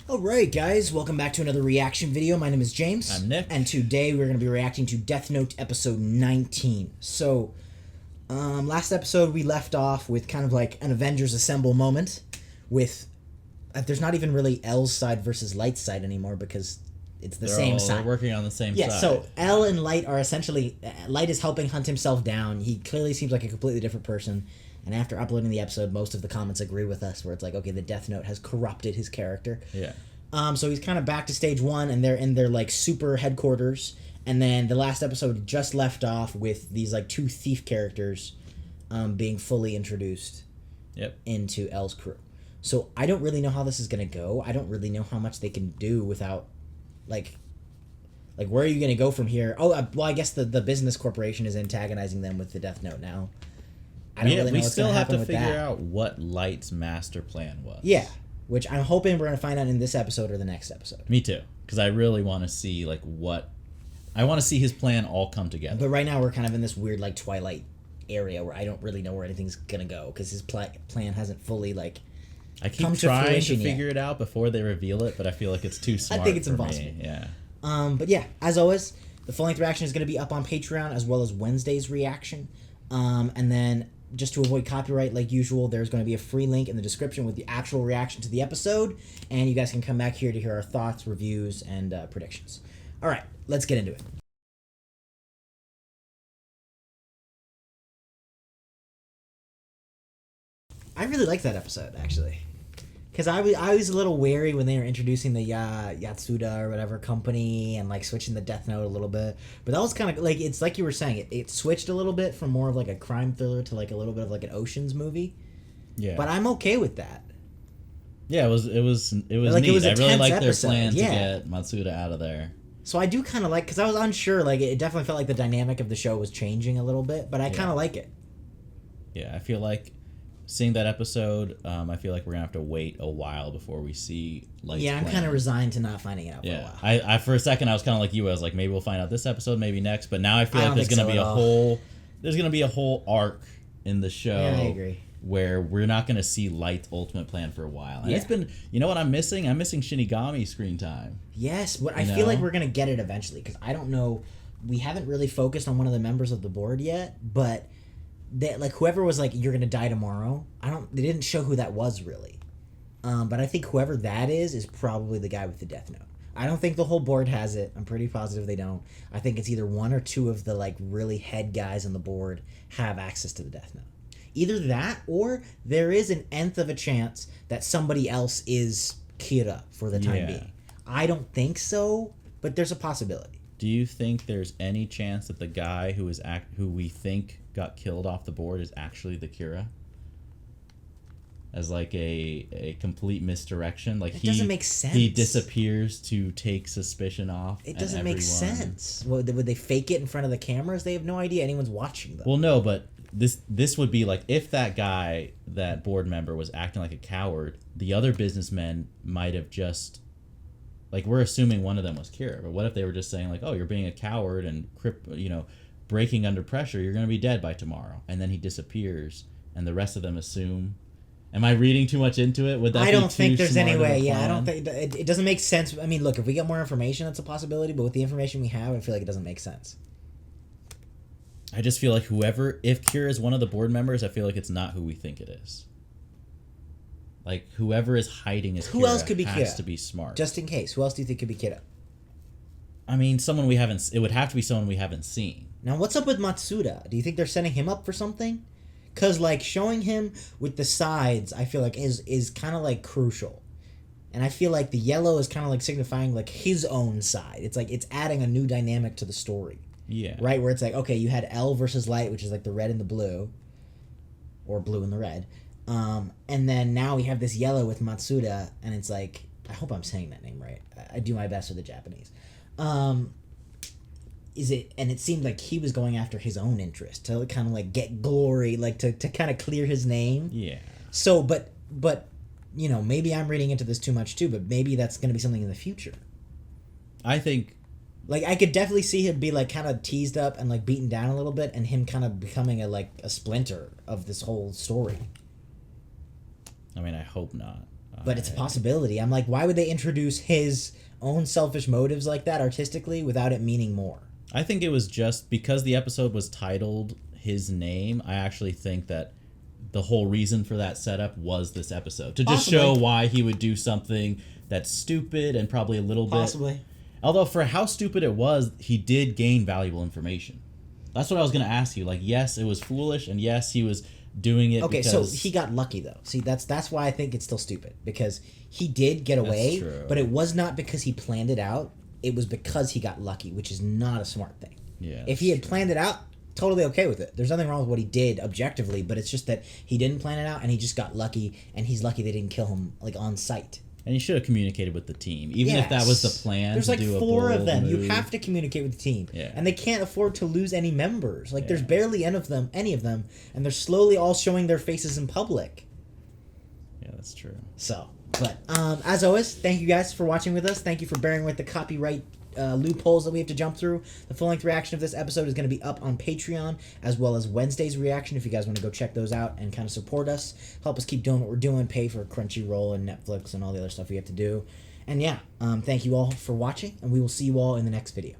Alright guys, welcome back to another reaction video. My name is James. I'm Nick. And today we're going to be reacting to Death Note episode 19. So, last episode we left off with kind of like an Avengers Assemble moment with, there's not even really L's side versus Light's side anymore because it's the same side. They're working on the same side. Yeah, so L and Light are essentially, Light is helping hunt himself down. He clearly seems like a completely different person. And after uploading the episode, most of the comments agree with us, where it's like, okay, the Death Note has corrupted his character. Yeah. So he's kind of back to stage one, and they're in their like super headquarters. And then the last episode just left off with these like two thief characters, being fully introduced. Yep. Into L's crew. So I don't really know how this is gonna go. I don't really know how much they can do without, like where are you gonna go from here? Oh, well, I guess the business corporation is antagonizing them with the Death Note now. I don't really know what's still have to figure out what Light's master plan was. Yeah, which I'm hoping we're gonna find out in this episode or the next episode. Me too, because I really want to see I want to see his plan all come together. But right now we're kind of in this weird like Twilight area where I don't really know where anything's gonna go because his plan hasn't fully like. I keep trying to figure it out before they reveal it, but I feel like it's too smart. I think it's impossible. Me. Yeah. But yeah, as always, the full-length reaction is going to be up on Patreon as well as Wednesday's reaction. And then just to avoid copyright, like usual, there's going to be a free link in the description with the actual reaction to the episode, and you guys can come back here to hear our thoughts, reviews, and predictions. All right, let's get into it. I really liked that episode, actually. Because I was a little wary when they were introducing the Matsuda or whatever company and like switching the Death Note a little bit. But that was kind of like, it's like you were saying, it switched a little bit from more of like a crime thriller to like a little bit of like an Ocean's movie. Yeah. But I'm okay with that. Yeah, it was like, neat. I really liked their plan to get Matsuda out of there. So I do kind of like, because I was unsure, like it definitely felt like the dynamic of the show was changing a little bit, but I kind of like it. Yeah, I feel like seeing that episode, I feel like we're gonna have to wait a while before we see Light's plan. I'm kind of resigned to not finding it out for a while. I for a second I was kind of like you. I was like, maybe we'll find out this episode, maybe next. But now I feel like there's gonna be a whole arc in the show. Yeah, I agree. Where we're not gonna see Light's ultimate plan for a while. And it's been, you know what I'm missing? I'm missing Shinigami screen time. Yes, but I feel like we're gonna get it eventually because I don't know. We haven't really focused on one of the members of the board yet, but. That like whoever was like you're gonna die tomorrow. They didn't show who that was really, but I think whoever that is probably the guy with the Death Note. I don't think the whole board has it. I'm pretty positive they don't. I think it's either one or two of the like really head guys on the board have access to the Death Note. Either that or there is an nth of a chance that somebody else is Kira for the time being. I don't think so, but there's a possibility. Do you think there's any chance that the guy who we think got killed off the board is actually the Kira? As like a complete misdirection, like it doesn't make sense. He disappears to take suspicion off. It doesn't make sense. Would they fake it in front of the cameras? They have no idea anyone's watching them. Well, no, but this would be like if that guy, that board member, was acting like a coward, the other businessmen might have just. Like, we're assuming one of them was Kira, but what if they were just saying, like, oh, you're being a coward and, breaking under pressure, you're going to be dead by tomorrow. And then he disappears, and the rest of them assume. Am I reading too much into it? Would that I be don't think there's any way. Yeah, I don't think... It doesn't make sense. I mean, look, if we get more information, that's a possibility, but with the information we have, I feel like it doesn't make sense. I just feel like if Kira is one of the board members, I feel like it's not who we think it is. Like, whoever is hiding as Who else could be has Kira? To be smart. Just in case. Who else do you think could be Kira? I mean, someone we haven't... It would have to be someone we haven't seen. Now, what's up with Matsuda? Do you think they're setting him up for something? Because, like, showing him with the sides, I feel like, is kind of, like, crucial. And I feel like the yellow is kind of, like, signifying, like, his own side. It's, like, it's adding a new dynamic to the story. Yeah. Right? Where it's like, okay, you had L versus Light, which is, like, the red and the blue. Or blue and the red. And then now we have this yellow with Matsuda, and it's like, I hope I'm saying that name right. I do my best with the Japanese. And it seemed like he was going after his own interest to kind of like get glory, like to kind of clear his name. Yeah. So, but maybe I'm reading into this too much too, but maybe that's going to be something in the future. I think. Like, I could definitely see him be like kind of teased up and like beaten down a little bit, and him kind of becoming a splinter of this whole story. I mean, I hope not. but it's a possibility. I'm like, why would they introduce his own selfish motives like that artistically without it meaning more? I think it was just because the episode was titled his name. I actually think that the whole reason for that setup was this episode to just show why he would do something that's stupid and probably a little bit. Although for how stupid it was, he did gain valuable information. That's what I was going to ask you. Like, yes, it was foolish, and yes, he was doing it. Okay, because... so he got lucky though. See, that's why I think it's still stupid, because he did get away, but it was not because he planned it out. It was because he got lucky, which is not a smart thing. Yeah. If he had planned it out, totally okay with it. There's nothing wrong with what he did objectively, but it's just that he didn't plan it out and he just got lucky, and he's lucky they didn't kill him like on sight. And he should have communicated with the team, even if that was the plan. There's like 4 of them. Move. You have to communicate with the team, yeah. And they can't afford to lose any members. Like there's barely any of them, and they're slowly all showing their faces in public. Yeah, that's true. So, but as always, thank you guys for watching with us. Thank you for bearing with the copyright loopholes that we have to jump through. The full-length reaction of this episode is going to be up on Patreon, as well as Wednesday's reaction if you guys want to go check those out and kind of support us, help us keep doing what we're doing, pay for Crunchyroll and Netflix and all the other stuff we have to do. And yeah, thank you all for watching, and we will see you all in the next video.